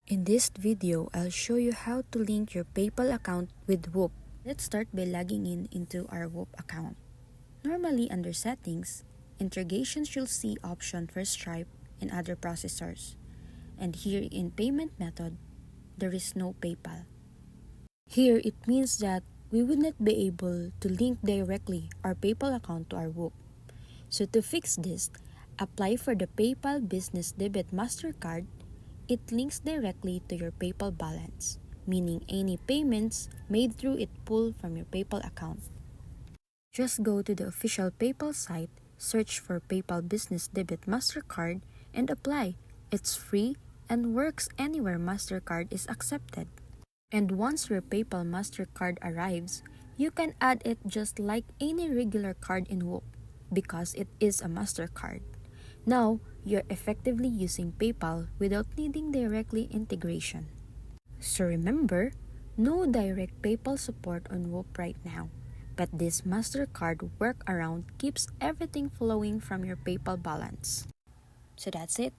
In this video, I'll show you how to link your PayPal account with Whop. Let's start by logging into our Whop account. Normally under Settings, Integrations you'll see option for Stripe and other processors. And here in Payment Method, there is no PayPal. Here it means that we would not be able to link directly our PayPal account to our Whop. So to fix this, apply for the PayPal Business Debit MasterCard. It links directly to your PayPal balance, meaning any payments made through it pull from your PayPal account. Just go to the official PayPal site, search for PayPal Business Debit MasterCard, and apply. It's free and works anywhere MasterCard is accepted. And once your PayPal MasterCard arrives, you can add it just like any regular card in Whop because it is a MasterCard. Now, you're effectively using PayPal without needing directly integration. So remember, no direct PayPal support on Whop right now, but this MasterCard workaround keeps everything flowing from your PayPal balance. So that's it.